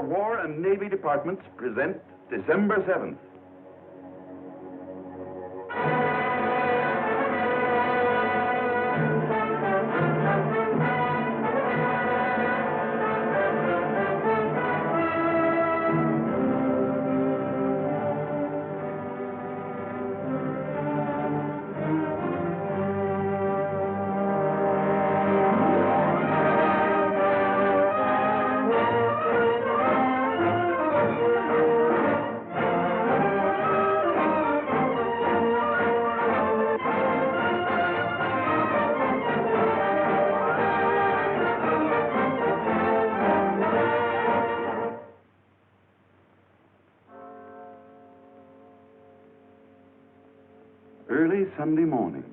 War and Navy departments present December 7th. Early Sunday morning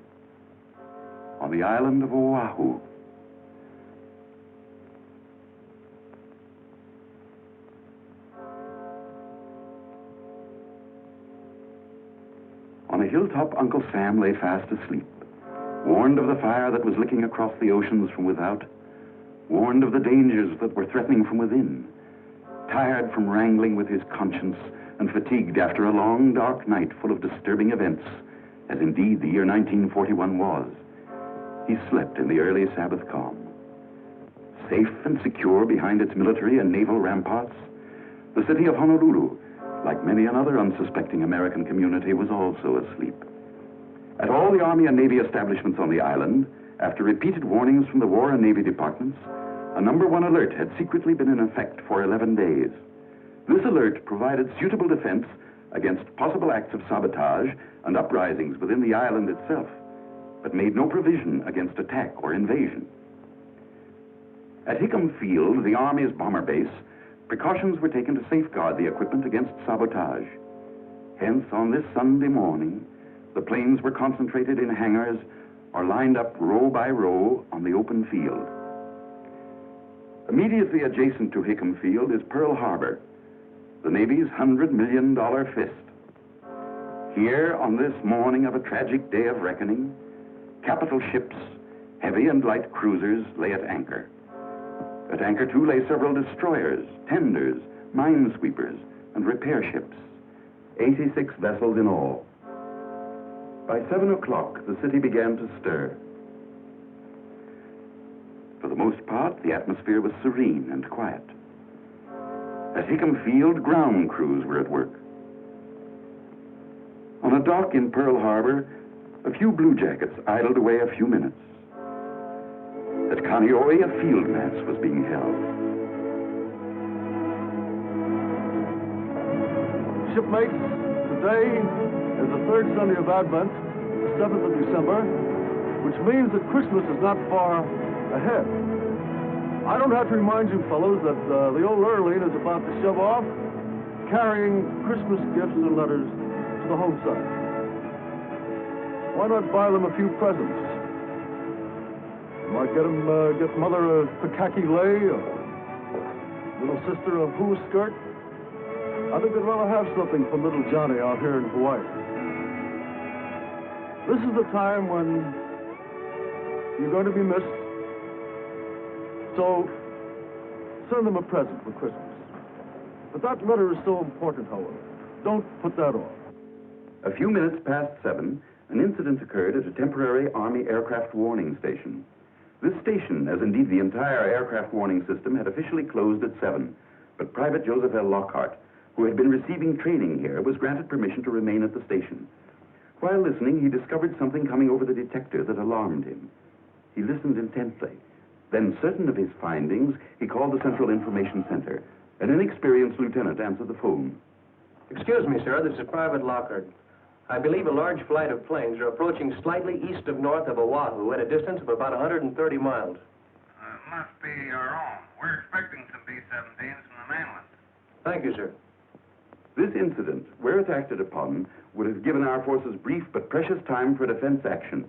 on the island of Oahu. On a hilltop, Uncle Sam lay fast asleep, warned of the fire that was licking across the oceans from without, warned of the dangers that were threatening from within, tired from wrangling with his conscience and fatigued after a long, dark night full of disturbing events, as indeed the year 1941 was. He slept in the early Sabbath calm. Safe and secure behind its military and naval ramparts, the city of Honolulu, like many another unsuspecting American community, was also asleep. At all the Army and Navy establishments on the island, after repeated warnings from the War and Navy departments, a number 1 alert had secretly been in effect for 11 days. This alert provided suitable defense against possible acts of sabotage and uprisings within the island itself, but made no provision against attack or invasion. At Hickam Field, the Army's bomber base, precautions were taken to safeguard the equipment against sabotage. Hence, on this Sunday morning, the planes were concentrated in hangars or lined up row by row on the open field. Immediately adjacent to Hickam Field is Pearl Harbor, the Navy's $100 million fist. Here, on this morning of a tragic day of reckoning, capital ships, heavy and light cruisers, lay at anchor. At anchor, too, lay several destroyers, tenders, minesweepers, and repair ships, 86 vessels in all. By 7 o'clock, the city began to stir. For the most part, the atmosphere was serene and quiet. At Hickam Field, ground crews were at work. On a dock in Pearl Harbor, a few bluejackets idled away a few minutes. At Kaneohe, a field mass was being held. Shipmates, today is the 3rd Sunday of Advent, the 7th of December, which means that Christmas is not far ahead. I don't have to remind you fellows that the old Earline is about to shove off, carrying Christmas gifts and letters to the home side. Why not buy them a few presents? You might get Mother a Pikaki lei, or little sister a hoo skirt. I think they'd rather have something from little Johnny out here in Hawaii. This is the time when you're going to be missed. So, send them a present for Christmas. But that letter is so important, however. Don't put that off. A few minutes past 7, an incident occurred at a temporary Army aircraft warning station. This station, as indeed the entire aircraft warning system, had officially closed at 7, but Private Joseph L. Lockhart, who had been receiving training here, was granted permission to remain at the station. While listening, he discovered something coming over the detector that alarmed him. He listened intently. Then, certain of his findings, he called the Central Information Center. An inexperienced lieutenant answered the phone. Excuse me, sir. This is Private Lockhart. I believe a large flight of planes are approaching slightly east of north of Oahu at a distance of about 130 miles. Must be our own. We're expecting some B-17s from the mainland. Thank you, sir. This incident, where it acted upon, would have given our forces brief but precious time for defense action,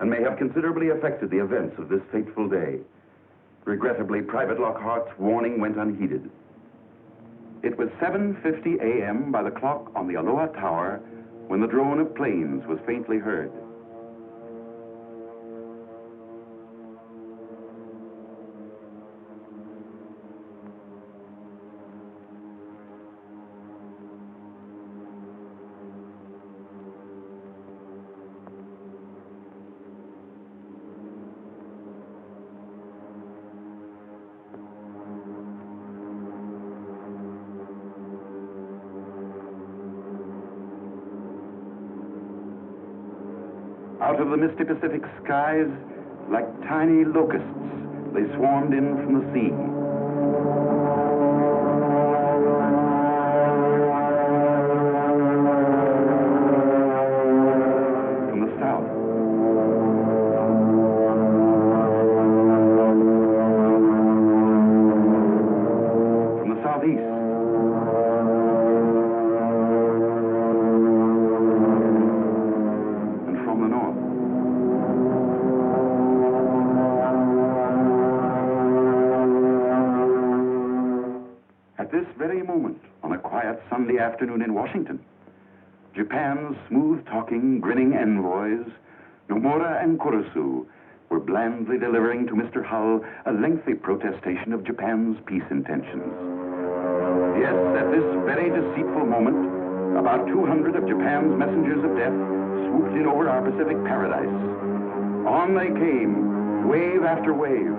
and may have considerably affected the events of this fateful day. Regrettably, Private Lockhart's warning went unheeded. It was 7:50 a.m. by the clock on the Aloha Tower when the drone of planes was faintly heard. Out of the misty Pacific skies, like tiny locusts, they swarmed in from the sea. From the south. From the southeast. Sunday afternoon in Washington, Japan's smooth-talking, grinning envoys, Nomura and Kurusu, were blandly delivering to Mr. Hull a lengthy protestation of Japan's peace intentions. Yes, at this very deceitful moment, about 200 of Japan's messengers of death swooped in over our Pacific paradise. On they came, wave after wave,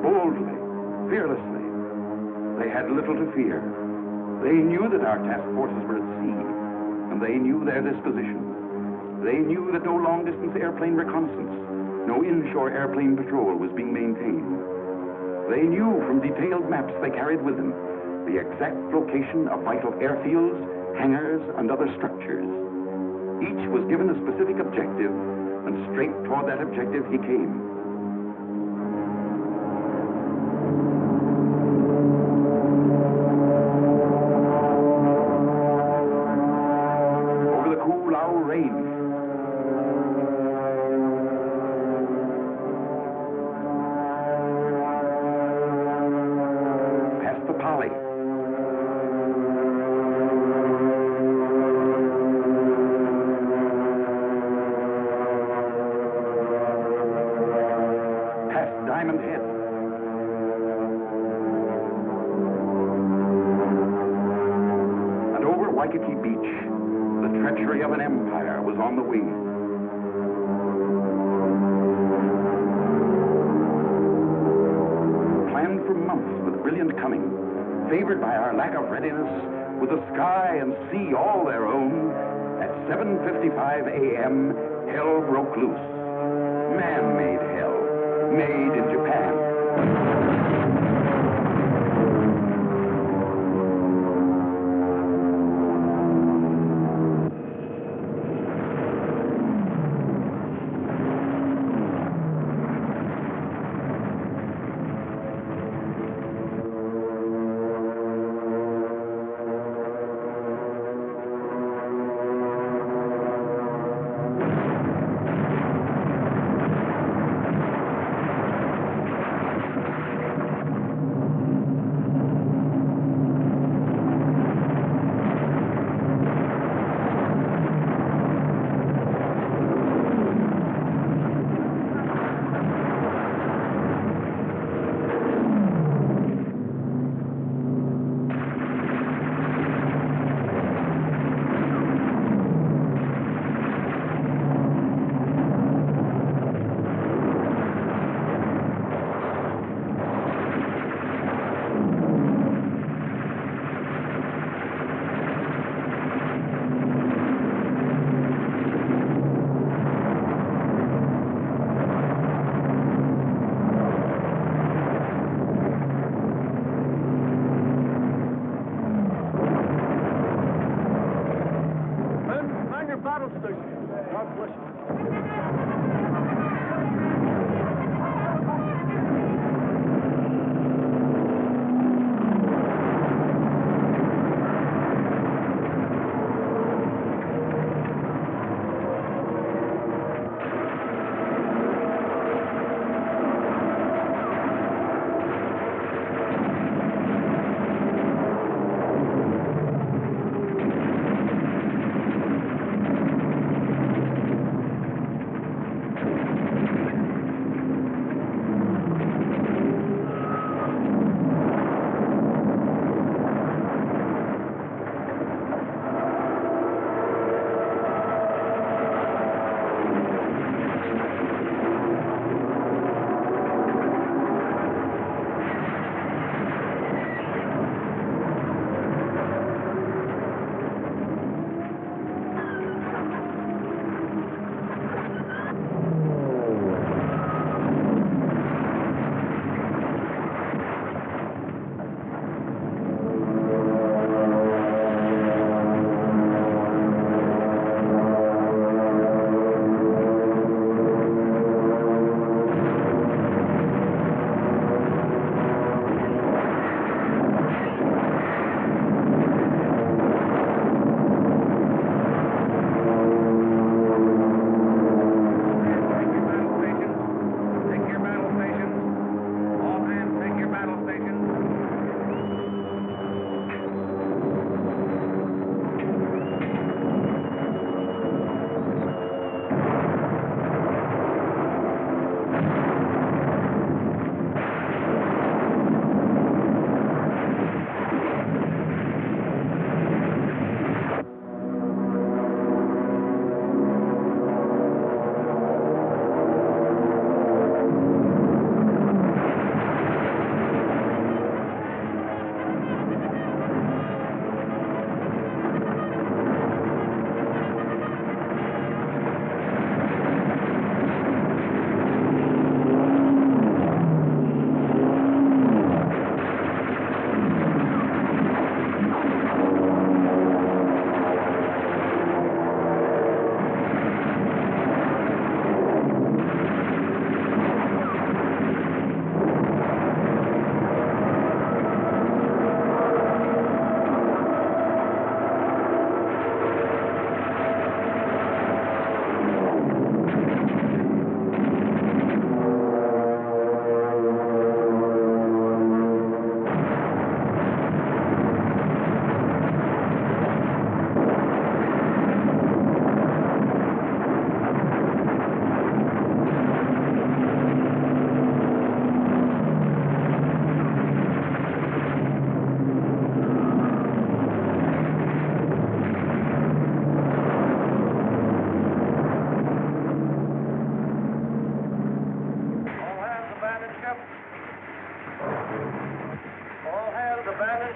boldly, fearlessly. They had little to fear. They knew that our task forces were at sea, and they knew their disposition. They knew that no long-distance airplane reconnaissance, no inshore airplane patrol was being maintained. They knew from detailed maps they carried with them the exact location of vital airfields, hangars, and other structures. Each was given a specific objective, and straight toward that objective he came. Favored by our lack of readiness, with the sky and sea all their own, at 7:55 a.m., hell broke loose. Man-made hell, made in Japan.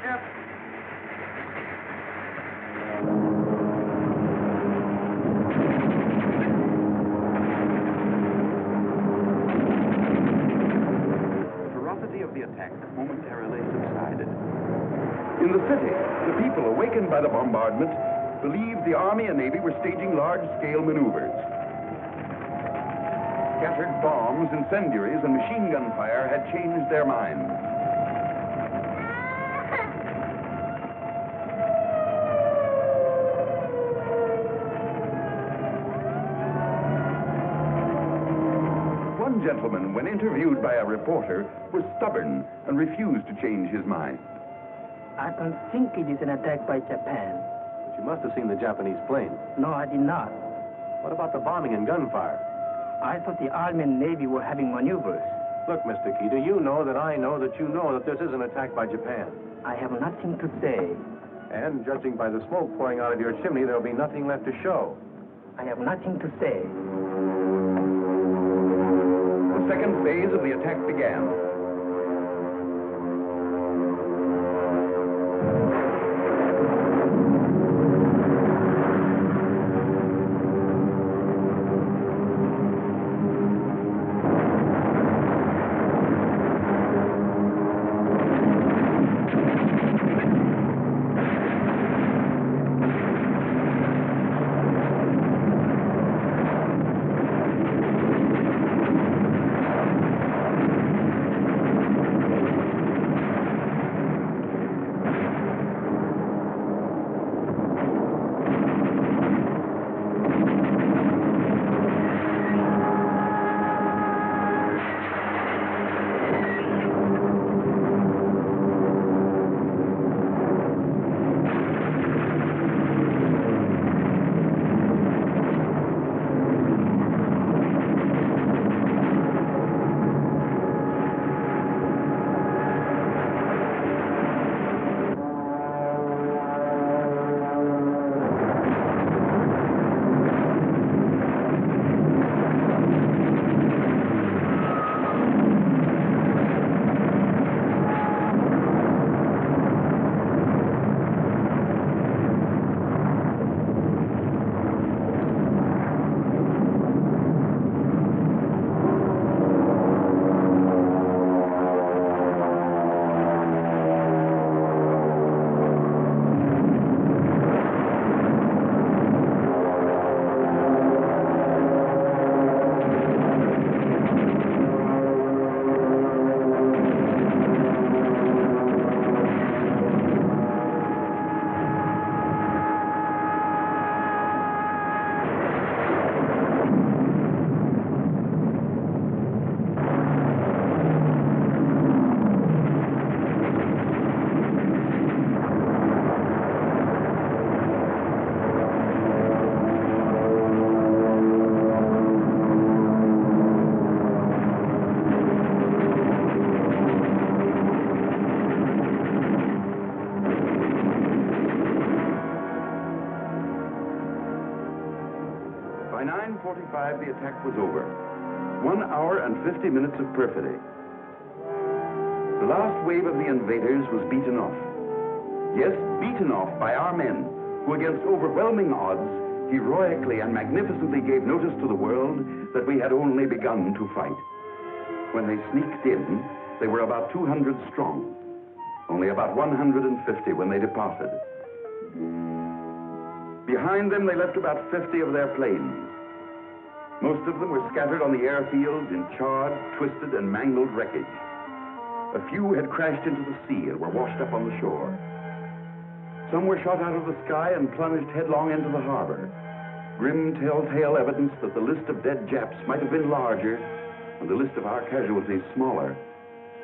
Yep. The ferocity of the attack momentarily subsided. In the city, the people, awakened by the bombardment, believed the Army and Navy were staging large-scale maneuvers. Scattered bombs, incendiaries, and machine gun fire had changed their minds. One gentleman, when interviewed by a reporter, was stubborn and refused to change his mind. I don't think it is an attack by Japan. But you must have seen the Japanese plane. No, I did not. What about the bombing and gunfire? I thought the Army and Navy were having maneuvers. Look, Mr. Key, do you know that I know that you know that this is an attack by Japan? I have nothing to say. And judging by the smoke pouring out of your chimney, there'll be nothing left to show. I have nothing to say. The second phase of the attack began. By 9:45, the attack was over. 1 hour and 50 minutes of perfidy. The last wave of the invaders was beaten off. Yes, beaten off by our men, who against overwhelming odds, heroically and magnificently gave notice to the world that we had only begun to fight. When they sneaked in, they were about 200 strong. Only about 150 when they departed. Behind them, they left about 50 of their planes. Most of them were scattered on the airfields in charred, twisted, and mangled wreckage. A few had crashed into the sea and were washed up on the shore. Some were shot out of the sky and plunged headlong into the harbor. Grim telltale evidence that the list of dead Japs might have been larger and the list of our casualties smaller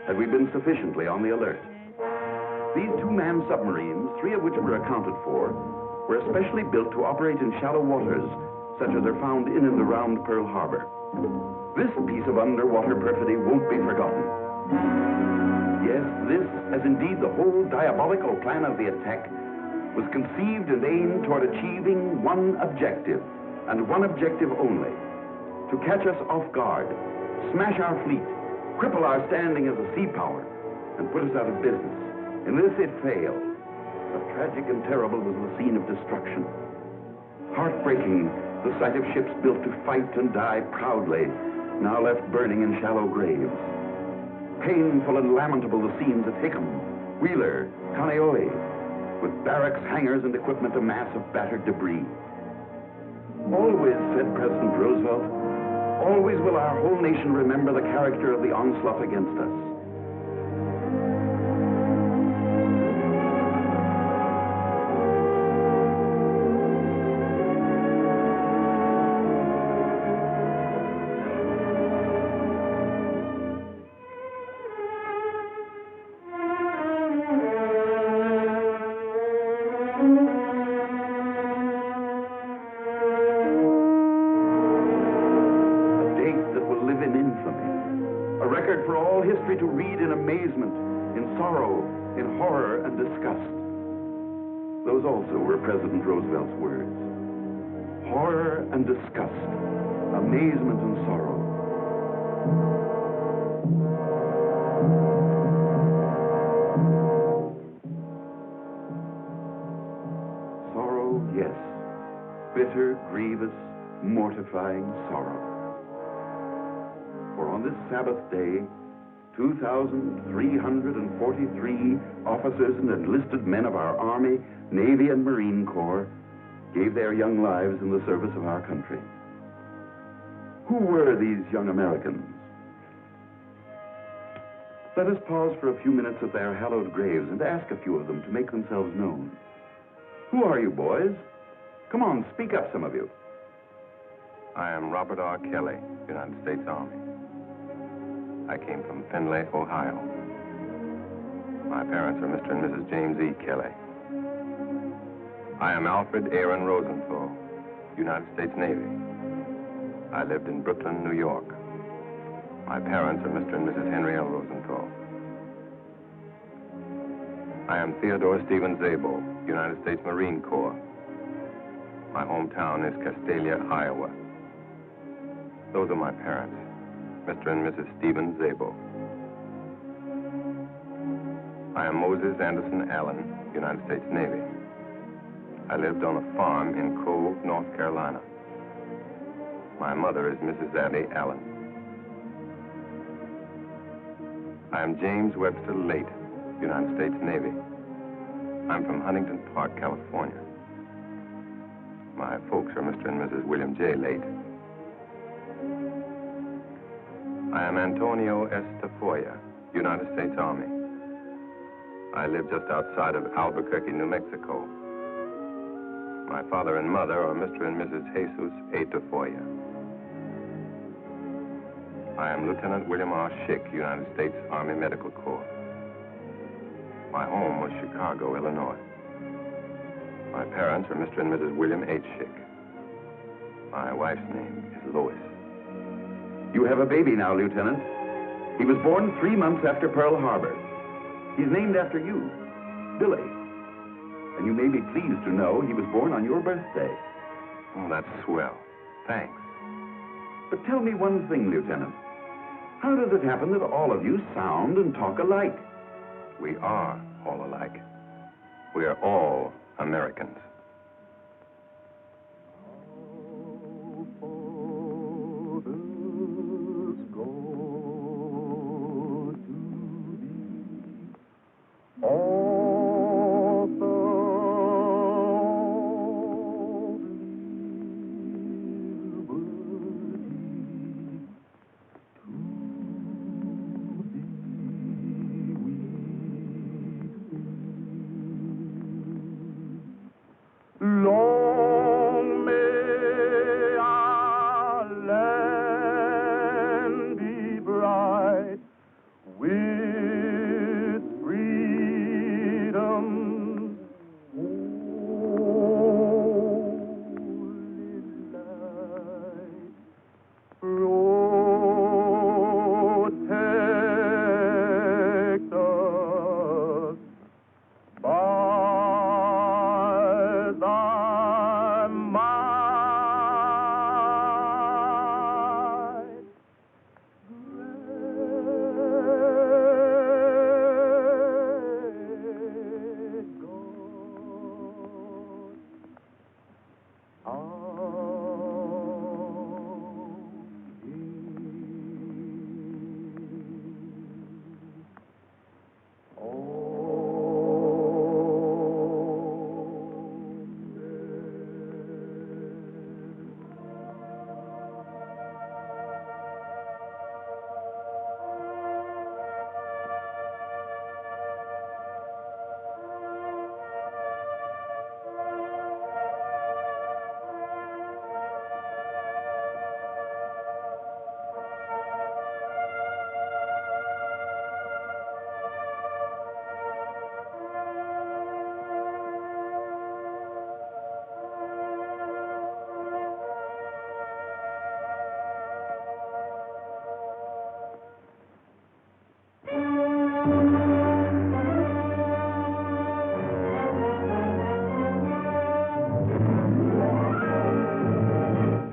had we been sufficiently on the alert. These two-man submarines, 3 of which were accounted for, were especially built to operate in shallow waters, such as are found in and around Pearl Harbor. This piece of underwater perfidy won't be forgotten. Yes, this, as indeed the whole diabolical plan of the attack, was conceived and aimed toward achieving one objective, and one objective only: to catch us off guard, smash our fleet, cripple our standing as a sea power, and put us out of business, In this it failed. But tragic and terrible was the scene of destruction. Heartbreaking, the sight of ships built to fight and die proudly, now left burning in shallow graves. Painful and lamentable the scenes at Hickam, Wheeler, Kaneohe, with barracks, hangars, and equipment a mass of battered debris. Always, said President Roosevelt, always will our whole nation remember the character of the onslaught against us. To read in amazement, in sorrow, in horror and disgust. Those also were President Roosevelt's words. Horror and disgust, amazement and sorrow. Sorrow, yes. Bitter, grievous, mortifying sorrow. For on this Sabbath day, 2,343 officers and enlisted men of our Army, Navy, and Marine Corps gave their young lives in the service of our country. Who were these young Americans? Let us pause for a few minutes at their hallowed graves and ask a few of them to make themselves known. Who are you, boys? Come on, speak up, some of you. I am Robert R. Kelly, United States Army. I came from Findlay, Ohio. My parents are Mr. and Mrs. James E. Kelly. I am Alfred Aaron Rosenthal, United States Navy. I lived in Brooklyn, New York. My parents are Mr. and Mrs. Henry L. Rosenthal. I am Theodore Stephen Zabo, United States Marine Corps. My hometown is Castalia, Iowa. Those are my parents, Mr. and Mrs. Stephen Zabo. I am Moses Anderson Allen, United States Navy. I lived on a farm in Cove, North Carolina. My mother is Mrs. Abby Allen. I am James Webster Late, United States Navy. I'm from Huntington Park, California. My folks are Mr. and Mrs. William J. Late. I am Antonio S. Tafoya, United States Army. I live just outside of Albuquerque, New Mexico. My father and mother are Mr. and Mrs. Jesus A. Tafoya. I am Lieutenant William R. Schick, United States Army Medical Corps. My home was Chicago, Illinois. My parents are Mr. and Mrs. William H. Schick. My wife's name is Lois. You have a baby now, Lieutenant. He was born 3 months after Pearl Harbor. He's named after you, Billy. And you may be pleased to know he was born on your birthday. Oh, that's swell. Thanks. But tell me one thing, Lieutenant. How does it happen that all of you sound and talk alike? We are all alike. We are all Americans.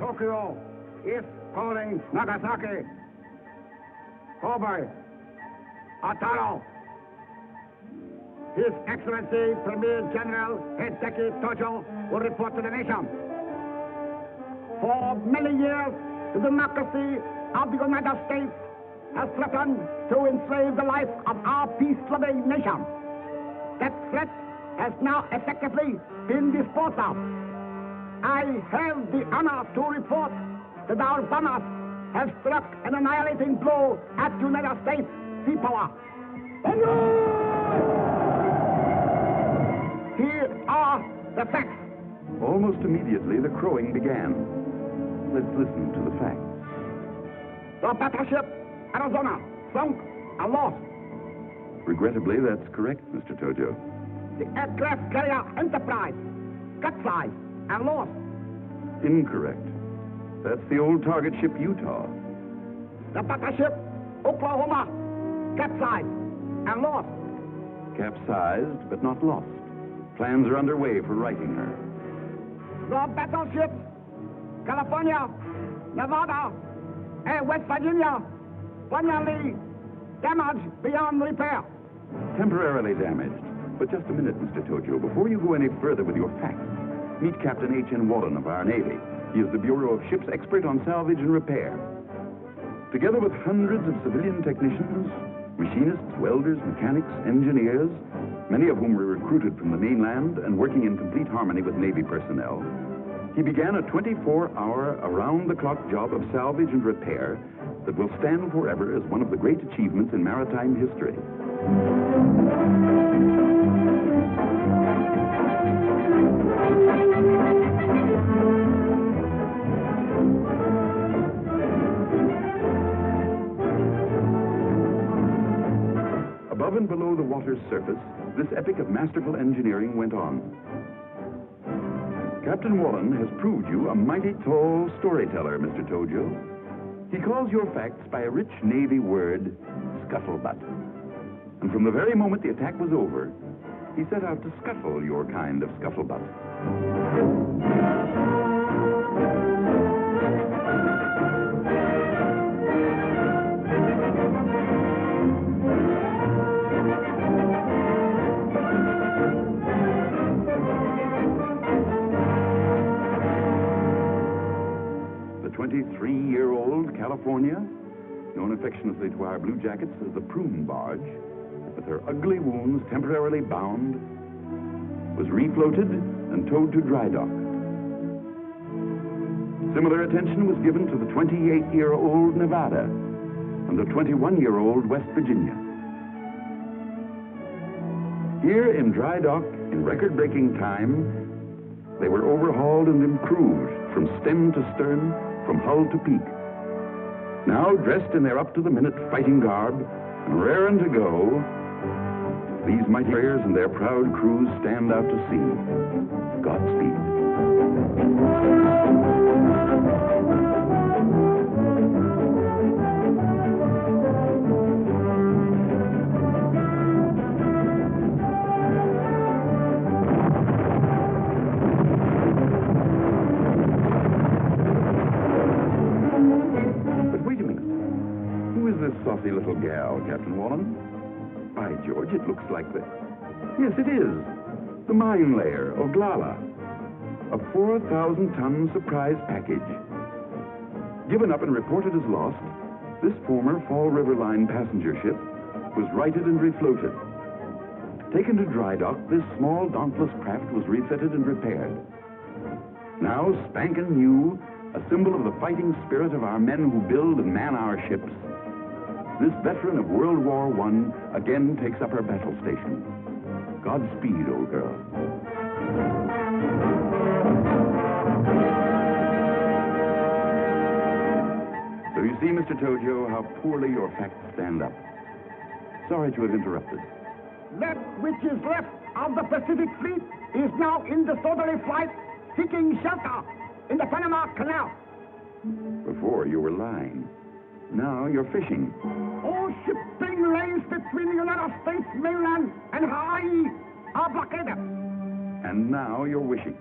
Tokyo is calling Nagasaki. Kobe, Ataro. His Excellency Premier General Hideki Tojo will report to the nation. For many years, the democracy of the United States has threatened to enslave the life of our peace-loving nation. That threat has now effectively been disposed of. I have the honor to report that our bombers have struck an annihilating blow at United States sea power. Here are the facts. Almost immediately, the crowing began. Let's listen to the facts. The battleship Arizona sunk and lost. Regrettably, that's correct, Mr. Tojo. The aircraft carrier Enterprise capsized and lost. Incorrect. That's the old target ship Utah. The battleship Oklahoma capsized and lost. Capsized, but not lost. Plans are underway for righting her. The battleships California, Nevada, and West Virginia permanently damaged beyond repair. Temporarily damaged. But just a minute, Mr. Tojo. Before you go any further with your facts, meet Captain H.N. Wallen of our Navy. He is the Bureau of Ships expert on salvage and repair. Together with hundreds of civilian technicians, machinists, welders, mechanics, engineers, many of whom were recruited from the mainland and working in complete harmony with Navy personnel, he began a 24-hour, around-the-clock job of salvage and repair that will stand forever as one of the great achievements in maritime history. Above and below the water's surface, this epic of masterful engineering went on. Captain Wallen has proved you a mighty tall storyteller, Mr. Tojo. He calls your facts by a rich Navy word, scuttlebutt. And from the very moment the attack was over, he set out to scuttle your kind of scuttlebutt. The 23-year-old California, known affectionately to our blue jackets as the prune barge, with her ugly wounds temporarily bound, was refloated and towed to dry dock. Similar attention was given to the 28-year-old Nevada and the 21-year-old West Virginia. Here in dry dock, in record-breaking time, they were overhauled and improved from stem to stern, from hull to peak. Now, dressed in their up-to-the-minute fighting garb and raring to go, these mighty warriors and their proud crews stand out to sea. Godspeed. But wait a minute. Who is this saucy little gal, Captain Wallen? By George, it looks like the... Yes, it is. The mine layer, Oglala. A 4,000-ton surprise package. Given up and reported as lost, this former Fall River Line passenger ship was righted and refloated. Taken to dry dock, this small, dauntless craft was refitted and repaired. Now, spankin' new, a symbol of the fighting spirit of our men who build and man our ships, this veteran of World War I again takes up her battle station. Godspeed, old girl. So you see, Mr. Tojo, how poorly your facts stand up. Sorry to have interrupted. That which is left of the Pacific Fleet is now in disorderly flight, seeking shelter in the Panama Canal. Before, you were lying. Now you're fishing. All shipping lanes between the United States mainland and Hawaii are blockaded. And now you're wishing.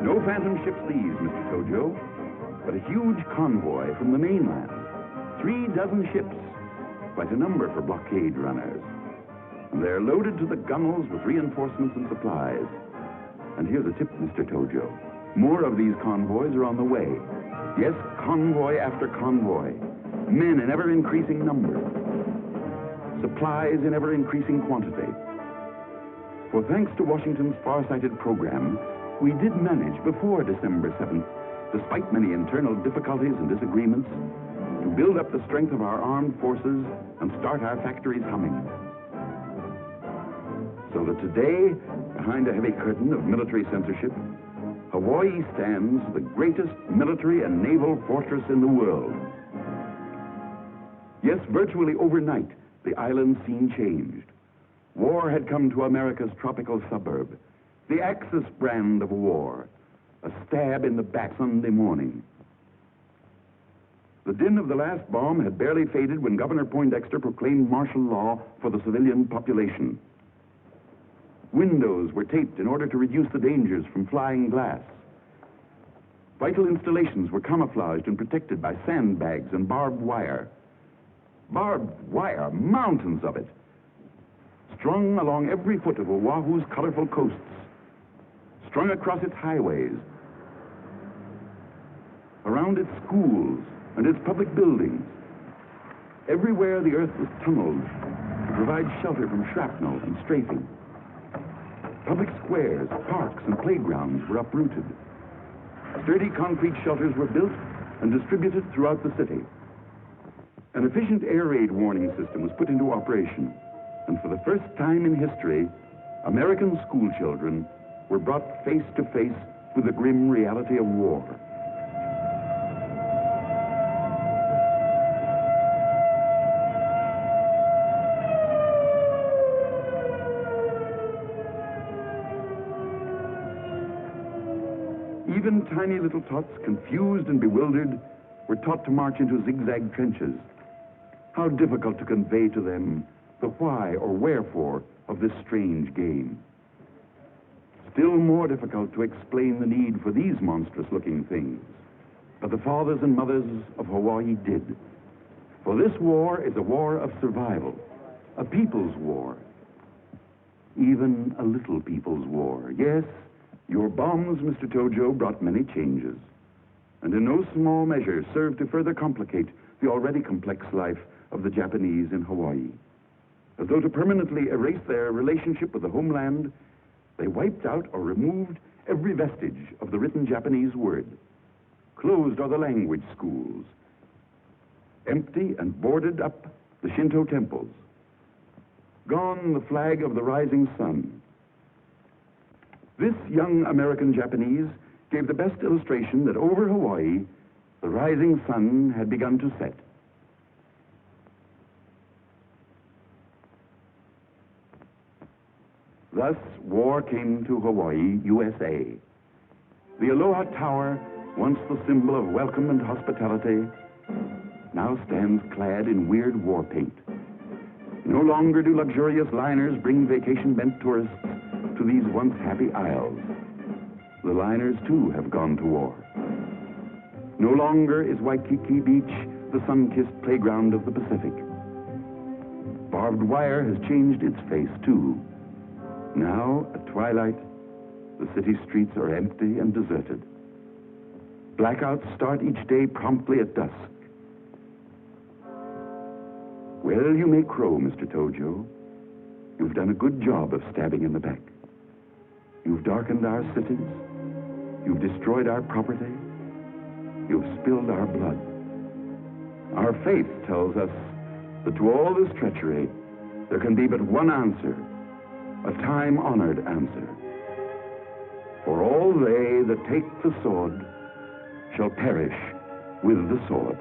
No phantom ships these, Mr. Tojo, but a huge convoy from the mainland. 36 ships, quite a number for blockade runners. And they're loaded to the gunwales with reinforcements and supplies. And here's a tip, Mr. Tojo. More of these convoys are on the way. Yes, convoy after convoy. Men in ever-increasing number. Supplies in ever-increasing quantity. For thanks to Washington's far-sighted program, we did manage before December 7th, despite many internal difficulties and disagreements, to build up the strength of our armed forces and start our factories humming. So that today, behind a heavy curtain of military censorship, Hawaii stands the greatest military and naval fortress in the world. Yes, virtually overnight, the island scene changed. War had come to America's tropical suburb, the Axis brand of war, a stab in the back Sunday morning. The din of the last bomb had barely faded when Governor Poindexter proclaimed martial law for the civilian population. Windows were taped in order to reduce the dangers from flying glass. Vital installations were camouflaged and protected by sandbags and barbed wire. Barbed wire, mountains of it, strung along every foot of Oahu's colorful coasts, strung across its highways, around its schools and its public buildings. Everywhere the earth was tunneled to provide shelter from shrapnel and strafing. Public squares, parks, and playgrounds were uprooted. Sturdy concrete shelters were built and distributed throughout the city. An efficient air raid warning system was put into operation, and for the first time in history, American school children were brought face to face with the grim reality of war. Even tiny little tots, confused and bewildered, were taught to march into zigzag trenches. How difficult to convey to them the why or wherefore of this strange game. Still more difficult to explain the need for these monstrous-looking things. But the fathers and mothers of Hawaii did. For this war is a war of survival, a people's war. Even a little people's war. Yes, your bombs, Mr. Tojo, brought many changes, and in no small measure served to further complicate the already complex life of the Japanese in Hawaii. As though to permanently erase their relationship with the homeland, they wiped out or removed every vestige of the written Japanese word. Closed are the language schools. Empty and boarded up the Shinto temples. Gone the flag of the rising sun. This young American Japanese gave the best illustration that over Hawaii, the rising sun had begun to set. Thus, war came to Hawaii, USA. The Aloha Tower, once the symbol of welcome and hospitality, now stands clad in weird war paint. No longer do luxurious liners bring vacation-bent tourists to these once happy isles. The liners, too, have gone to war. No longer is Waikiki Beach the sun-kissed playground of the Pacific. Barbed wire has changed its face, too. Now, at twilight, the city streets are empty and deserted. Blackouts start each day promptly at dusk. Well, you may crow, Mr. Tojo. You've done a good job of stabbing in the back. You've darkened our cities. You've destroyed our property. You've spilled our blood. Our faith tells us that to all this treachery, there can be but one answer, a time-honored answer. For all they that take the sword shall perish with the sword.